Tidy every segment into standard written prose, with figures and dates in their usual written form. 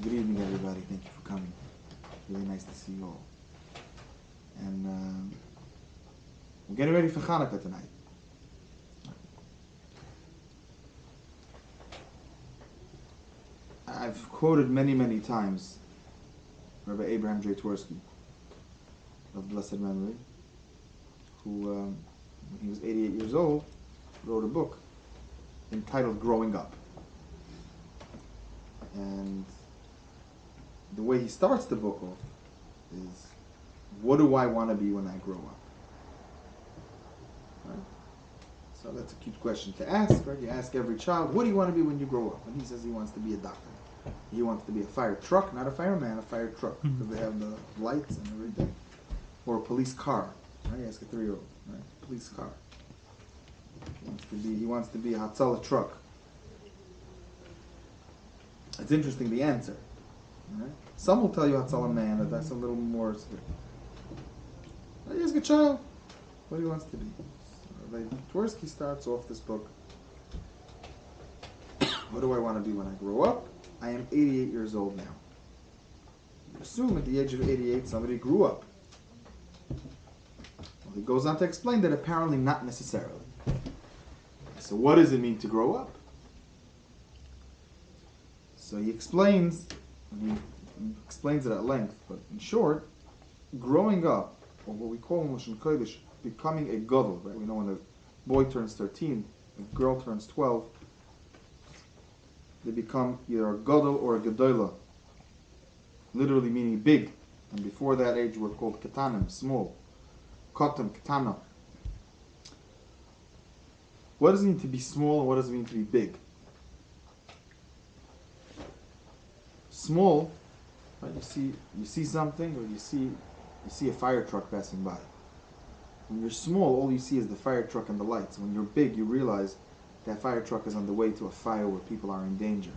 Good evening, everybody. Thank you for coming. Really nice to see you all. And we're getting ready for Hanukkah tonight. I've quoted many, many times Rabbi Abraham J. Twersky of blessed memory, who, when he was 88 years old, wrote a book entitled Growing Up. And the way he starts the book off is, what do I want to be when I grow up? Right? So that's a cute question to ask, right? You ask every child, what do you want to be when you grow up? And he says he wants to be a doctor. He wants to be a fire truck, not a fireman, a fire truck, because they have the lights and everything. Or a police car, right? You ask a 3-year-old, right? Police car. He wants to be a Hatzalah truck. It's interesting, the answer. Right? Some will tell you Hatzalah man, but that's a little more severe. You ask a child what he wants to be. So Twersky starts off this book. What do I want to be when I grow up? I am 88 years old now. You assume at the age of 88 somebody grew up. Well, he goes on to explain that apparently not necessarily. So what does it mean to grow up? So he explains it at length, but in short, growing up, or what we call in Lashon Kodesh, becoming a gadol, right? We know when a boy turns 13, a girl turns 12, they become either a gadol or a gedolah, literally meaning big. And before that age, we're called katanim, small. Katan, katana. What does it mean to be small, and what does it mean to be big? Small, right? You see something, or you see a fire truck passing by. When you're small, all you see is the fire truck and the lights. When you're big, you realize that fire truck is on the way to a fire where people are in danger.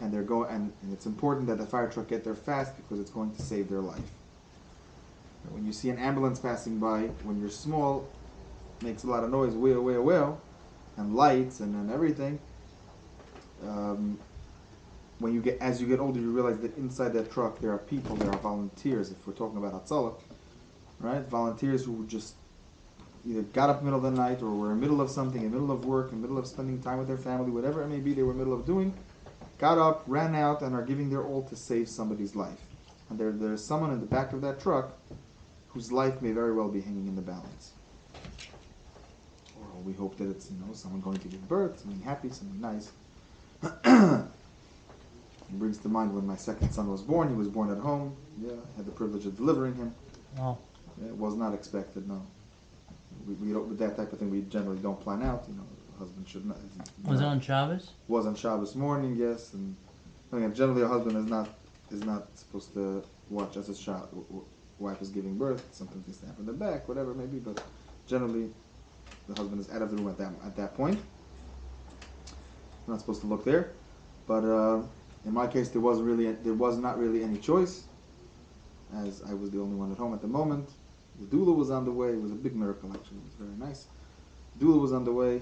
And and it's important that the fire truck get there fast because it's going to save their life. When you see an ambulance passing by, when you're small, it makes a lot of noise, wheel, and lights and everything. As you get older, you realize that inside that truck there are people, there are volunteers. If we're talking about Hatzalah, right? Volunteers who just either got up in the middle of the night, or were in the middle of something, in the middle of work, in the middle of spending time with their family, whatever it may be they were in the middle of doing, got up, ran out, and are giving their all to save somebody's life. And there's someone in the back of that truck whose life may very well be hanging in the balance. Or we hope that it's someone going to give birth, something happy, something nice. It brings to mind when my second son was born. He was born at home. Yeah, I had the privilege of delivering him. Oh. It was not expected, no. We don't, with that type of thing, we generally don't plan out. The husband should not. Was it on Shabbos? Was on Shabbos morning, yes. And again, generally, a husband is not supposed to watch as his wife is giving birth. Sometimes things happen in the back, whatever it may be. But generally, the husband is out of the room at that point. You're not supposed to look there. But in my case, there was not really any choice, as I was the only one at home at the moment. The doula was on the way. It was a big miracle, actually. It was very nice. The doula was on the way,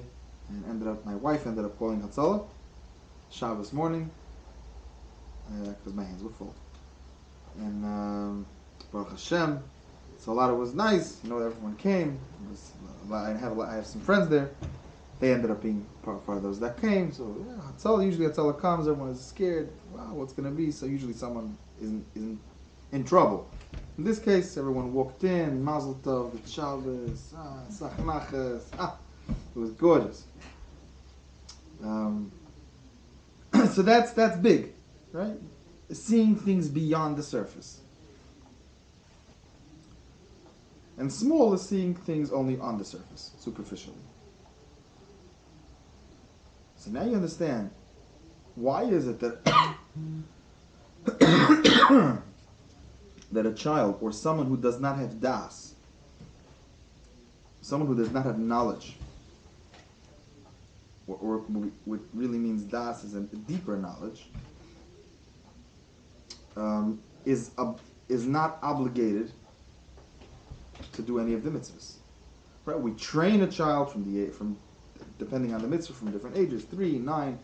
and my wife ended up calling Hatzalah Shabbos morning, because my hands were full. And Baruch Hashem, so a lot of it was nice. Everyone came. I have some friends there. They ended up being part of those that came. So usually Hatzalah comes, everyone is scared. Wow, what's going to be? So usually someone isn't in trouble. In this case, everyone walked in, Mazel Tov, the Shabbos, Sachnaches, it was gorgeous. So that's big, right? Seeing things beyond the surface. And small is seeing things only on the surface, superficially. So now you understand, why is it that that a child or someone who does not have das, someone who does not have knowledge, or what really means das is a deeper knowledge, is not obligated to do any of the mitzvahs. Right? We train a child from depending on the mitzvah, from different ages, 3, 9,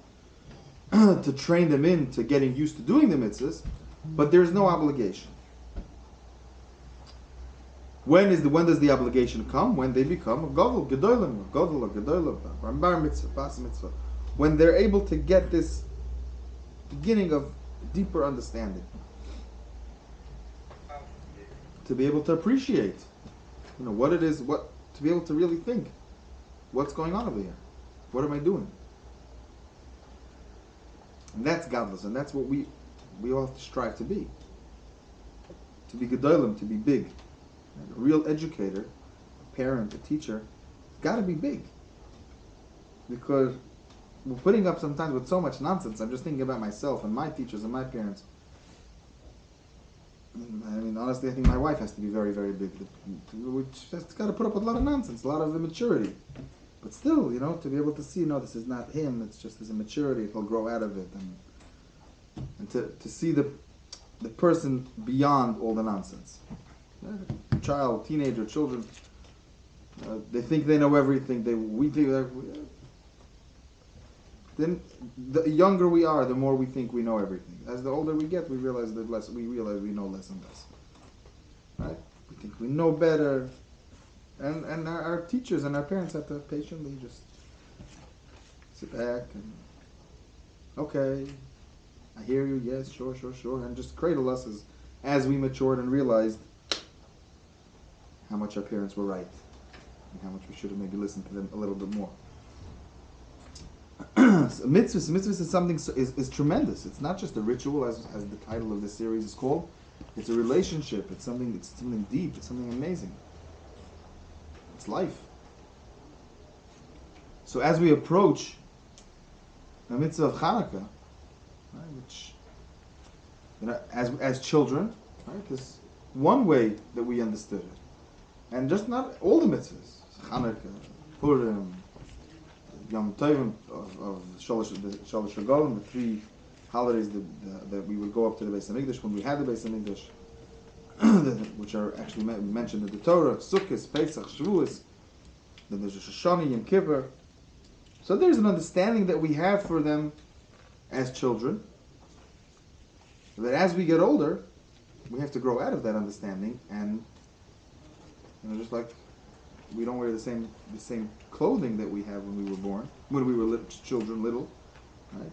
to train them into getting used to doing the mitzvahs, but there's no obligation. When does the obligation come? When they become a gadol, bar mitzvah, bas mitzvah. When they're able to get this beginning of deeper understanding, to be able to appreciate, what it is, to be able to really think, what's going on over here, what am I doing? And that's godless, and that's what we all have to strive to be gedolim, to be big. A real educator, a parent, a teacher, got to be big, because we're putting up sometimes with so much nonsense. I'm just thinking about myself and my teachers and my parents. I mean, honestly, I think my wife has to be very, very big. Which has got to put up with a lot of nonsense, a lot of immaturity. But still, to be able to see, no, this is not him. It's just his immaturity. He'll grow out of it, and to see the person beyond all the nonsense. Child, teenager, children, they think they know everything. We think that. Then the younger we are, the more we think we know everything. As the older we get, we realize we know less and less. Right? We think we know better, and our teachers and our parents have to patiently just sit back and, okay, I hear you, yes, sure, and just cradle us as we matured and realized how much our parents were right and how much we should have maybe listened to them a little bit more. So mitzvahs is something is tremendous. It's not just a ritual, as the title of this series is called. It's a relationship. It's something deep. It's something amazing. It's life. So as we approach the mitzvah of Hanukkah, right, which as children, right, is one way that we understood it, and just not all the mitzvahs. Hanukkah, Purim, Yom Tovim of Shalosh Regalim, the 3 holidays that we would go up to the Beis Hamikdash when we had the Beis Hamikdash, which are actually mentioned in the Torah: Sukkot, Pesach, Shavuos. Then there's Rosh Hashanah, Yom Kippur. So there's an understanding that we have for them as children. That as we get older, we have to grow out of that understanding, and just like we don't wear the same clothing that we have when we were born, when we were children, little, right?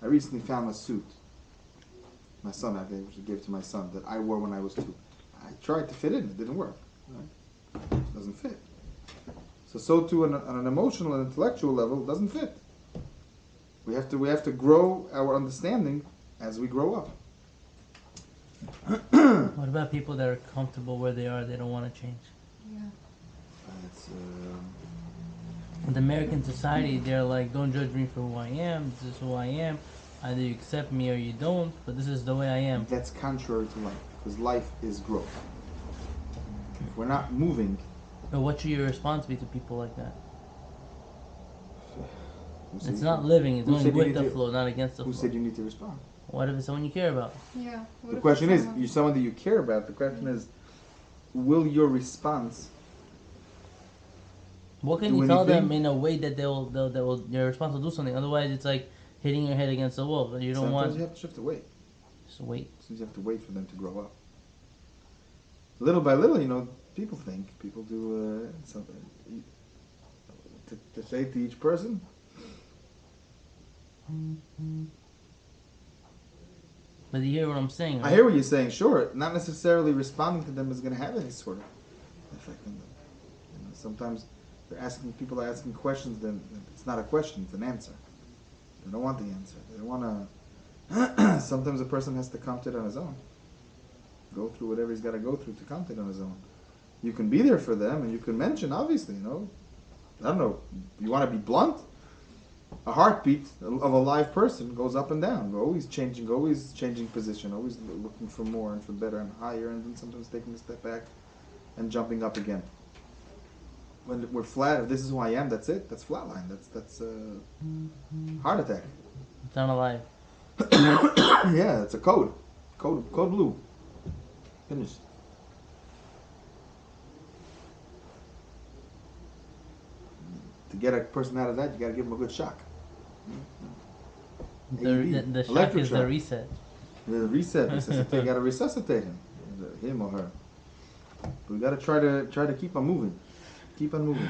I recently found a suit. My son, I gave it to my son, that I wore when I was 2. I tried to fit in, it didn't work. Right? It doesn't fit. So too on an emotional and intellectual level, it doesn't fit. We have to grow our understanding as we grow up. What about people that are comfortable where they are? They don't want to change. Yeah. In the American society, they're like, don't judge me for who I am. This is who I am. Either you accept me or you don't. But this is the way I am. That's contrary to life, because life is growth. If we're not moving. But what should your response be to people like that? It's not living. It's going with the flow, not against the flow. Who said you need to respond? What if it's someone you care about? Yeah. The question is, you're someone that you care about. The question is, will your response? What can you tell them in a way that your response will do something? Otherwise, it's like hitting your head against the wall. You don't want. Sometimes you have to wait. Just wait. Sometimes you have to wait for them to grow up. Little by little, people do something. To say to each person. But you hear what I'm saying, right? I hear what you're saying, sure. Not necessarily responding to them is going to have any sort of effect on them. Sometimes people are asking questions, then it's not a question, it's an answer. They don't want the answer. They don't want to... Sometimes a person has to come to it on his own. Go through whatever he's got to go through to come to it on his own. You can be there for them, and you can mention, obviously, I don't know, you want to be blunt? A heartbeat of a live person goes up and down, always changing position, always looking for more and for better and higher, and then sometimes taking a step back and jumping up again. When we're flat, if this is who I am, that's it. That's flatline. That's heart attack. It's not alive. Yeah, it's a code blue. Finished. To get a person out of that, you got to give them a good shock. The shock electric is the shock. reset. The reset. Resuscitate. Got to resuscitate him or her. But we got to try to keep on moving. Keep on moving.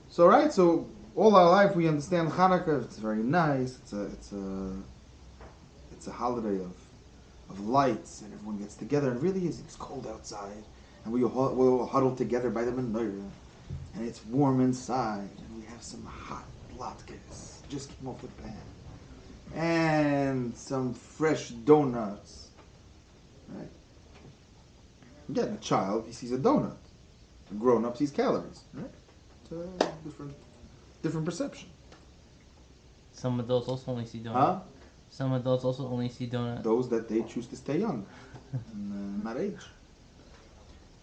So right. So all our life we understand Hanukkah. It's very nice. It's a holiday of lights, and everyone gets together. And really, it's cold outside, and we all huddle together by the menorah, and it's warm inside, and we have some hot latkes just came off the pan, and some fresh donuts. Right? Again, a child, he sees a donut. A grown-up sees calories. Right? It's a different perception. Some adults also only see donuts. Huh? Some adults also only see donuts. Those that they choose to stay young, and not age.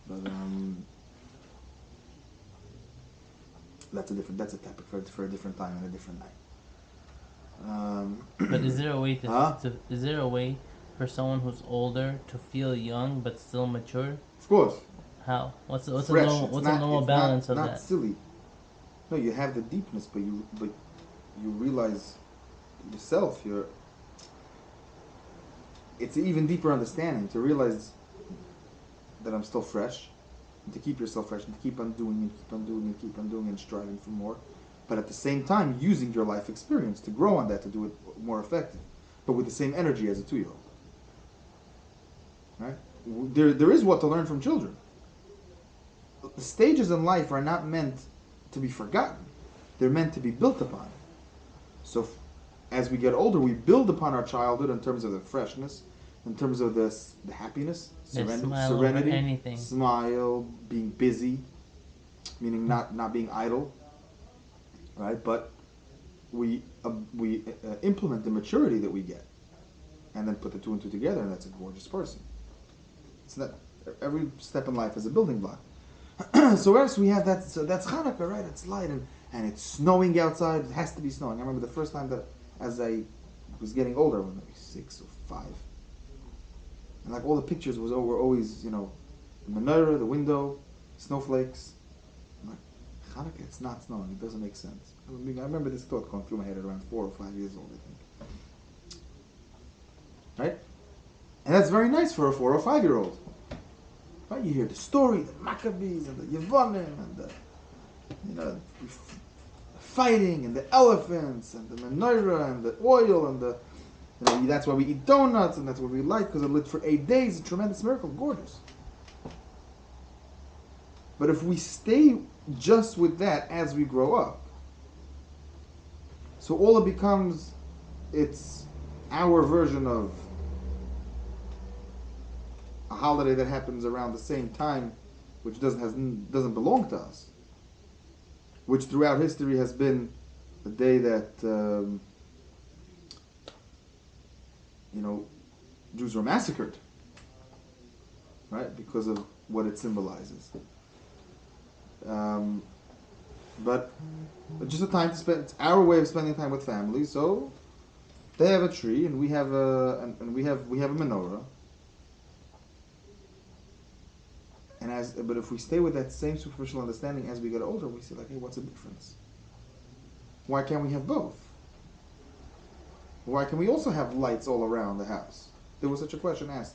But that's a topic for a different time and a different night. But is there a way Huh? is there a way for someone who's older to feel young but still mature? Of course. How? What's a Fresh. normal balance of not that? silly. No, you have the deepness, but you realize yourself. It's an even deeper understanding to realize that I'm still fresh, and to keep yourself fresh, and to keep on doing and keep on doing and keep on doing and striving for more, but at the same time using your life experience to grow on that to do it more effective, but with the same energy as a 2-year-old. Right? There is what to learn from children. The stages in life are not meant to be forgotten. They're meant to be built upon. So as we get older, we build upon our childhood in terms of the freshness, in terms of the happiness, serenity, anything. Smile, being busy, meaning not being idle, right? But we implement the maturity that we get, and then put the two and two together, and that's a gorgeous person. It's not every step in life is a building block. So as we have that, so that's Hanukkah, right? It's light and it's snowing outside. It has to be snowing. I remember the first time that as I was getting older, I was maybe 6 or 5, and like all the pictures were always, the menorah, the window, snowflakes. I'm like, Hanukkah, it's not snowing. It doesn't make sense. I remember this thought going through my head at around 4 or 5 years old, I think. Right? And that's very nice for a 4 or 5-year-old. Right? You hear the story, the Maccabees and the Yevonim and the fighting and the elephants and the menorah and the oil and that's why we eat donuts and that's what we like because it lit for 8 days. A tremendous miracle, gorgeous. But if we stay just with that as we grow up, so all it becomes, it's our version of a holiday that happens around the same time, which doesn't belong to us, which throughout history has been the day that Jews were massacred, right, because of what it symbolizes. But just a time to spend. It's our way of spending time with family. So they have a tree, and we have a menorah. But if we stay with that same superficial understanding as we get older, we say like, hey, what's the difference? Why can't we have both? Why can we also have lights all around the house? There was such a question asked.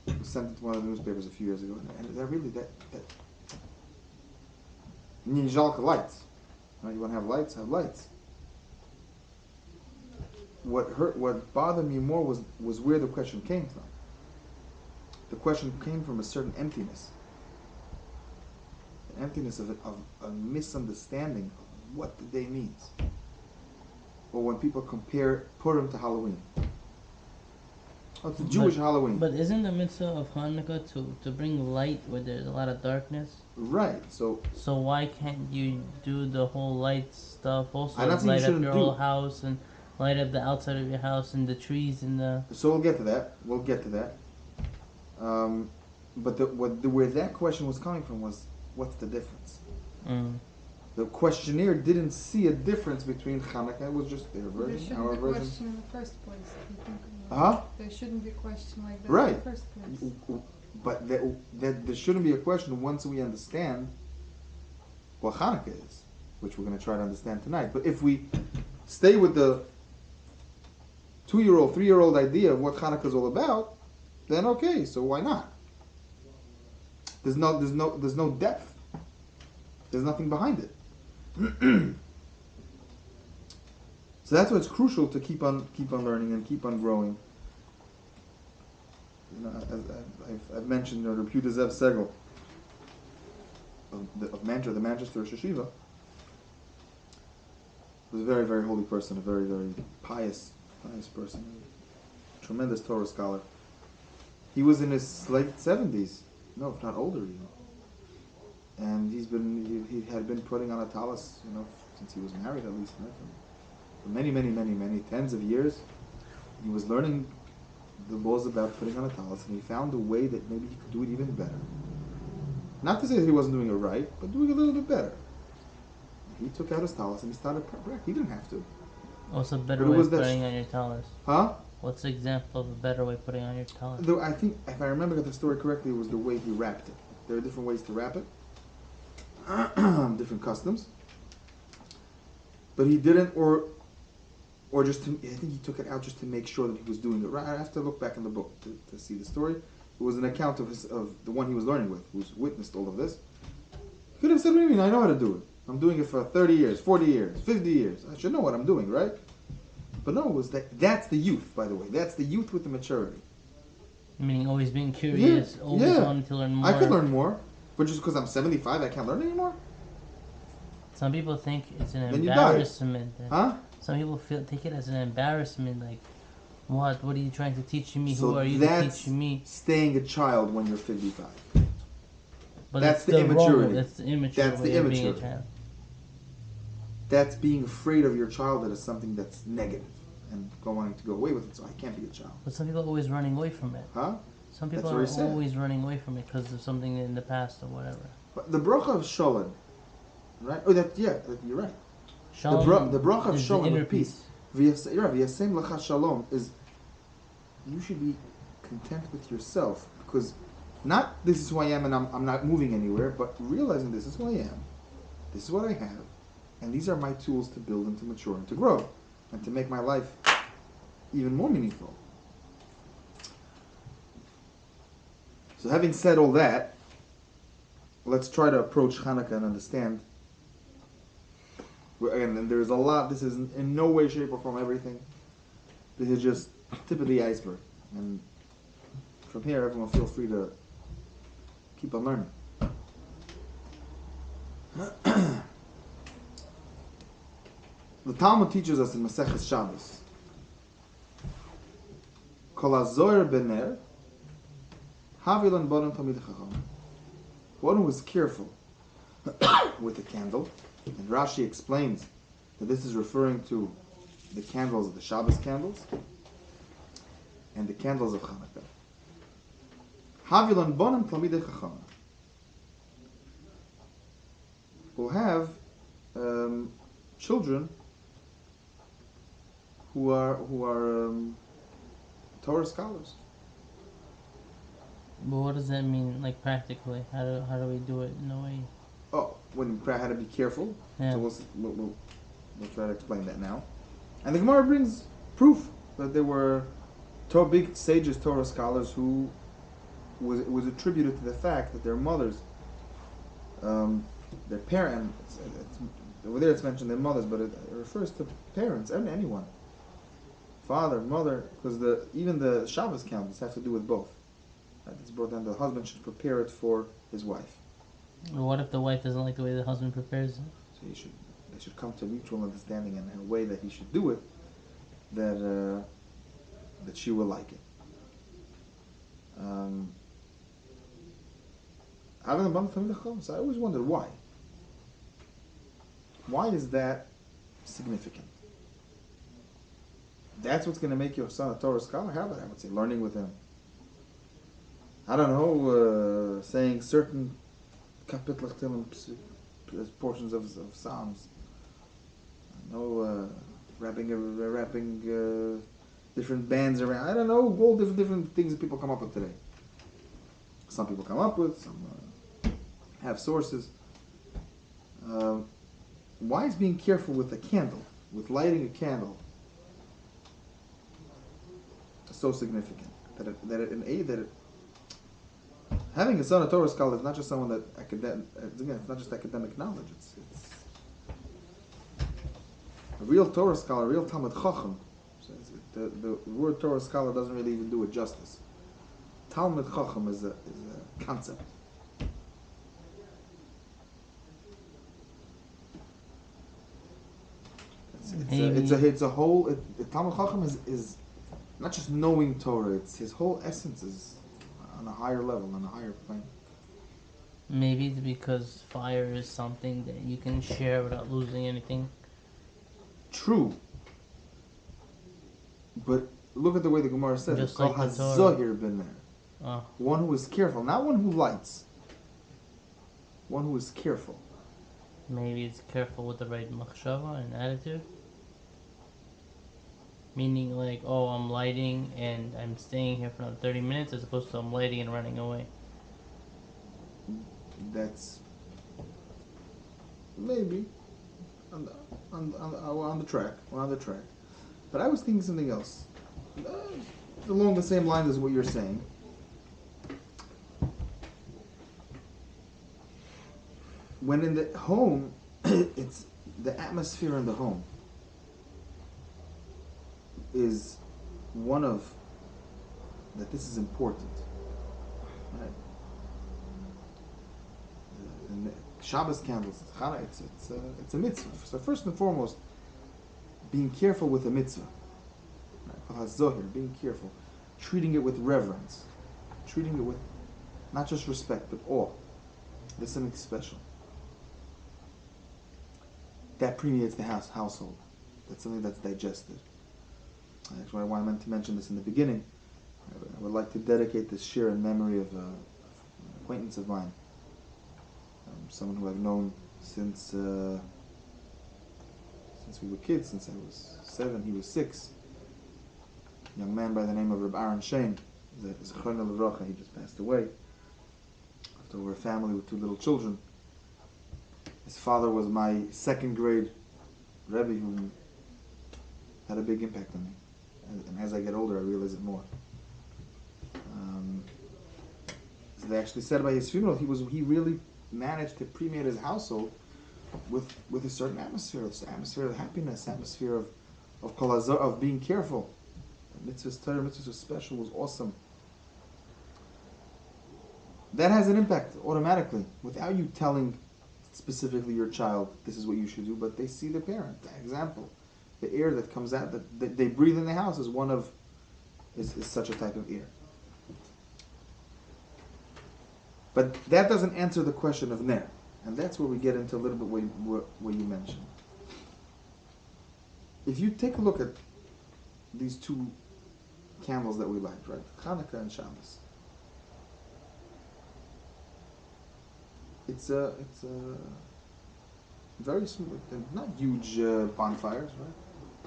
We sent it to one of the newspapers a few years ago, and they're really that. Ninjalka lights, right? You want to have lights? Have lights. What bothered me more was where the question came from. The question came from a certain emptiness. An emptiness of a misunderstanding of what the day means. Or when people compare Purim to Halloween. Oh, it's a Jewish Halloween. But isn't the mitzvah of Hanukkah to bring light where there's a lot of darkness? Right. So why can't you do the whole light stuff also? I'm not saying light you up shouldn't your whole house and light up the outside of your house and the trees and the. So we'll get to that. But where that question was coming from was, what's the difference? The questionnaire didn't see a difference between Hanukkah. It was just their version, our version. There shouldn't be question in the first place. There shouldn't be a question like that right. in the first place. But that there shouldn't be a question once we understand what Hanukkah is, which we're going to try to understand tonight. But if we stay with the 2-year-old, 3-year-old idea of what Hanukkah is all about, then okay, so why not? There's no depth. There's nothing behind it. So that's why it's crucial to keep on learning and keep on growing. You know, I've mentioned, you know, Rabbi Zev Segel of the Manchester Yeshiva was a very, very holy person, a very, very pious person, a tremendous Torah scholar. He was in his late 70s, no, if not older even, and he had been putting on a talis, you know, since he was married at least, right? For many, tens of years. He was learning the laws about putting on a talis, and he found a way that maybe he could do it even better. Not to say that he wasn't doing it right, but doing it a little bit better. He took out his talis and he started prep. He didn't have to. What's a better way of putting on your talis? Huh? What's the example of a better way of putting on your talis? Though I think, if I remember the story correctly, it was the way he wrapped it. There are different ways to wrap it. Different customs. But he didn't, or just to, I think he took it out just to make sure that he was doing it right. I have to look back in the book to see the story. It was an account of the one he was learning with, who's witnessed all of this. He could have said, what do you mean? I know how to do it. I'm doing it for 30 years, 40 years, 50 years. I should know what I'm doing, right? But no, it was that's the youth, by the way. That's the youth with the maturity. Meaning always being curious, always wanting to learn more. I could learn more, but just because I'm 75, I can't learn anymore? Some people think it's an then embarrassment. Huh? Some people take it as an embarrassment, like, what are you trying to teach me? So who are you to teach me? Staying a child when you're 55. But that's the immaturity. That's the immature way of being a child. That's being afraid of your childhood as something that's negative and wanting to go away with it, so I can't be a child. But some people are always running away from it. Huh? Some people are always running away from it because of something in the past or whatever. But the bracha of Shalom, right? Oh, you're right. Shalom the bracha of Shalom, inner peace. V'yasem lecha shalom is you should be content with yourself, because not this is who I am and I'm not moving anywhere, but realizing this is who I am, this is what I have, and these are my tools to build and to mature and to grow and to make my life even more meaningful. So having said all that, let's try to approach Hanukkah and understand. And there's a lot. This is in no way, shape, or form everything. This is just tip of the iceberg. And from here, everyone feel free to keep on learning. The Talmud teaches us in Maseches Shabbos, Kol hazoyer bener, havilan bonim tamid chacham. One who is careful with the candle, and Rashi explains that this is referring to the candles, the Shabbos candles, and the candles of Hanukkah. Havilan bonim tamid chacham will have children who are Torah scholars. But what does that mean, like practically? How do we do it in a way? Oh, when how to be careful. Yeah. So we'll try to explain that now. And the Gemara brings proof that there were big sages, Torah scholars, who was attributed to the fact that their mothers, their parents, over there it's mentioned their mothers, but it refers to parents and anyone, father, mother, because even the Shabbos candles have to do with both. It's brought down the husband should prepare it for his wife. Well, what if the wife doesn't like the way the husband prepares it? So they should come to a mutual understanding and a way that he should do it, that she will like it. So I always wondered why. Why is that significant? That's what's going to make your son a Torah scholar? How about I would say learning with him? I don't know, saying certain portions of Psalms. I know, wrapping different bands around. I don't know, all different things that people come up with today. Some people come up with, some have sources. Why is being careful with a candle, with lighting a candle, so significant? Having a son of Torah scholar is not just someone that it's not just academic knowledge. It's a real Torah scholar, a real Talmud Chacham. The word Torah scholar doesn't really even do it justice. Talmud Chacham is a concept. It's a whole. Talmud Chacham is not just knowing Torah. It's his whole essence is on a higher level, on a higher plane. Maybe it's because fire is something that you can share without losing anything. True. But look at the way the Gemara says Just it. like Kol the Torah. hazahir ben ner. Oh, One who is careful, not one who lights. One who is careful. maybe it's careful with the right machshava and attitude. Meaning like, oh, I'm lighting and I'm staying here for another 30 minutes as opposed to I'm lighting and running away. That's maybe on the track. We're on the track. But I was thinking something else. Along the same line as what you're saying. When in the home, it's the atmosphere in the home is one of that this is important. Right? And the Shabbos candles, Chana, it's a mitzvah. So first and foremost, being careful with a mitzvah. Right? Being careful, treating it with reverence, treating it with not just respect but awe. There's something special. That permeates the household. That's something that's digested. That's why I meant to mention this in the beginning. I would like to dedicate this shir in memory of an acquaintance of mine, someone who I've known since we were kids, since I was 7, he was 6. A young man by the name of Rabbi Aaron Shane. He just passed away after we were a family with 2 little children. His father was my 2nd grade rabbi who had a big impact on me. And as I get older, I realize it more. So they actually said by his funeral, he really managed to permeate his household with a certain atmosphere, this atmosphere of happiness, atmosphere of being careful. Mitzvah's Torah, mitzvahs was special, was awesome. That has an impact automatically, without you telling specifically your child this is what you should do, but they see the parent, the example. The air that comes out, that they breathe in the house is such a type of air. But that doesn't answer the question of ner, and that's where we get into a little bit what you mentioned. If you take a look at these 2 candles that we light, right, Hanukkah and Shabbos, it's a very small, not huge bonfires, right?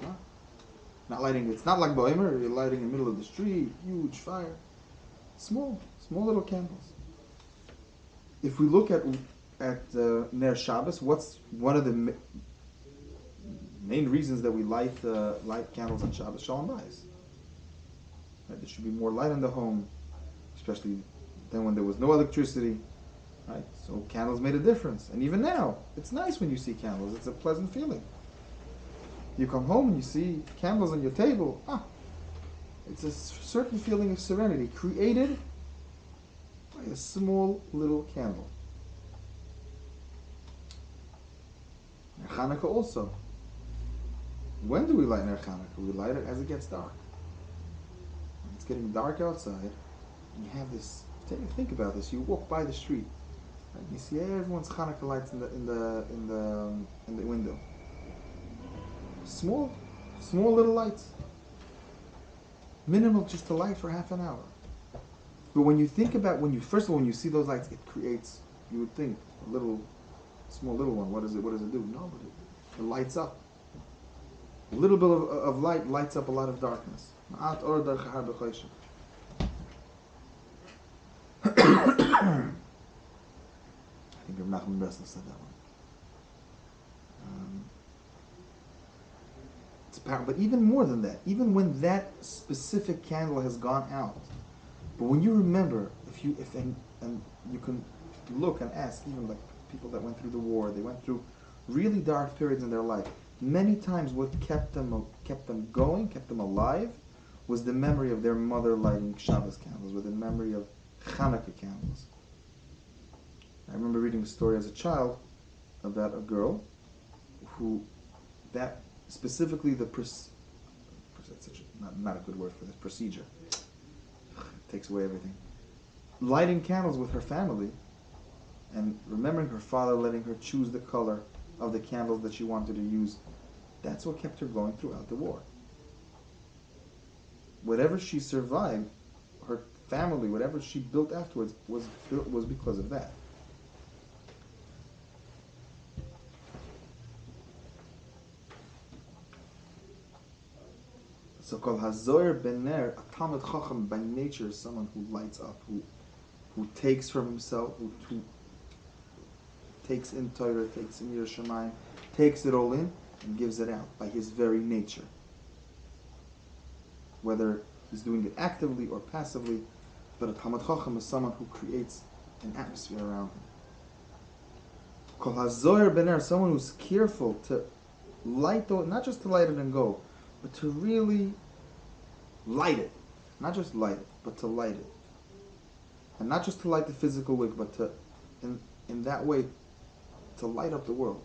No. Not lighting. It's not like Boimer. You're lighting in the middle of the street, huge fire. Small little candles. If we look at Ner Shabbos, what's one of the main reasons that we light candles on Shabbos? Shalom Bayis. Right? There should be more light in the home, especially then when there was no electricity. Right? So candles made a difference. And even now, it's nice when you see candles. It's a pleasant feeling. You come home and you see candles on your table. It's a certain feeling of serenity created by a small little candle. Ner Chanukah also. When do we light Ner Chanukah? We light it as it gets dark. When it's getting dark outside, and you have this. Think about this. You walk by the street, and you see everyone's Chanukah lights in the window. Small little lights. Minimal, just a light for half an hour. But when you think about, when you see those lights, it creates, you would think, small little one, what does it do? No, but it lights up. A little bit of light lights up a lot of darkness. I think Rav Nachman Breslau said that one. It's powerful. But even more than that, even when that specific candle has gone out, but when you remember, and you can look and ask, even like people that went through the war, they went through really dark periods in their life. Many times, what kept them going, kept them alive, was the memory of their mother lighting Shabbos candles, with the memory of Hanukkah candles. I remember reading a story as a child about a girl who, that specifically that's such not a good word for this, procedure. It takes away everything. Lighting candles with her family and remembering her father letting her choose the color of the candles that she wanted to use, that's what kept her going throughout the war. Whatever she survived, her family, whatever she built afterwards, was because of that. So called Hazoyer Ben Ner, a Talmid Chacham by nature is someone who lights up, who takes from himself, who takes in Torah, takes in Yerushalayim, takes it all in and gives it out by his very nature. Whether he's doing it actively or passively, but a Talmid Chacham is someone who creates an atmosphere around him. Kol Hazoyer Ben Ner, someone who's careful to light, not just to light it and go, but to really light it. Not just light it, but to light it. And not just to light the physical wick, but to, in that way, to light up the world.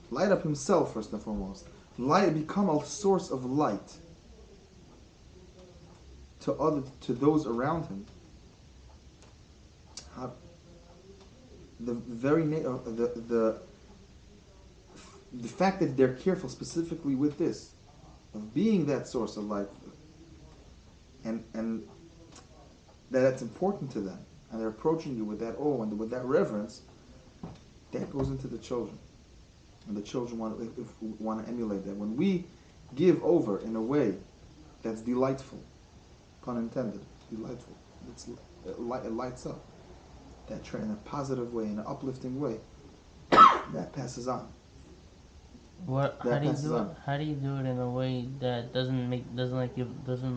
Light up himself, first and foremost. Become a source of light to those around him. The fact that they're careful specifically with this, of being that source of light, and that's important to them, and they're approaching you with that awe and with that reverence, that goes into the children. And the children want to emulate that. When we give over in a way that's delightful, pun intended, delightful, it lights up. In a positive way, in an uplifting way, that passes on. How do you do it in a way that doesn't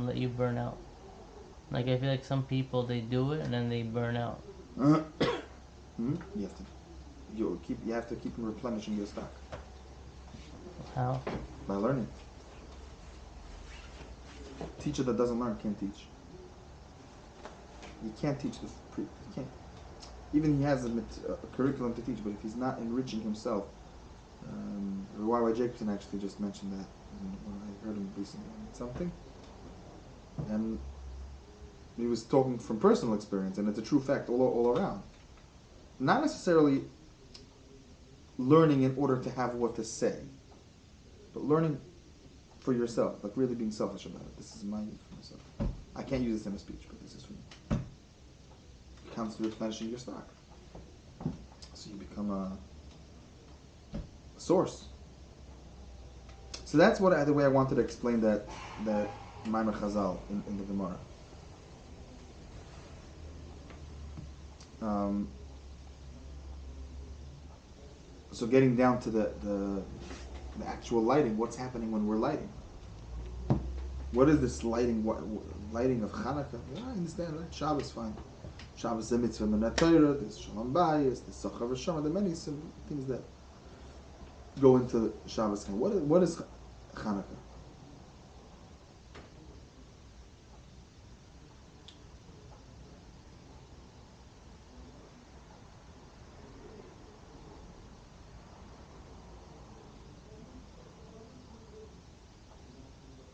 let you burn out? Like, I feel like some people, they do it and then they burn out. You have to keep replenishing your stock. How? By learning. A teacher that doesn't learn can't teach. You can't teach you can't. Even he has a curriculum to teach, but if he's not enriching himself, Y.Y. Jacobson actually just mentioned that when I heard him recently on something, and he was talking from personal experience, and it's a true fact all around. Not necessarily learning in order to have what to say, but learning for yourself, like really being selfish about it. This is my use for myself. I can't use this in a speech, but this is for me. It counts to replenishing your stock, so you become a source. So that's the way I wanted to explain that Maimer Chazal in the Gemara. So getting down to the actual lighting, what's happening when we're lighting? What is this lighting? Lighting of Hanukkah? Yeah, I understand that. Shabbos, fine. Shabbos is a mitzvah, Menat Torah, there's Shalom Bayis, there's Sachar V'Shama, there are many things that go into Shabbos. What is Hanukkah?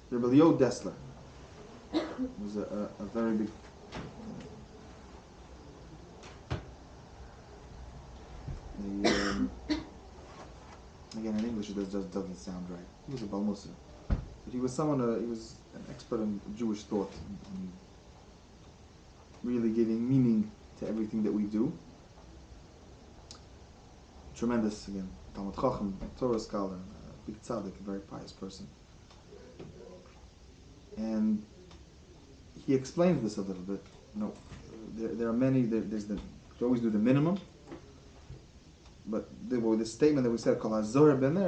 Rabbi Leo Dessler was a very big again, in English it just doesn't sound right. He was a Balmusa, but he was he was an expert in Jewish thought and really giving meaning to everything that we do. Tremendous, again, Talmid Chacham, Torah scholar, big tzaddik, a very pious person. And he explains this a little bit. There are many. You always do the minimum, but the statement that we said, "Kol hazor ben ner,"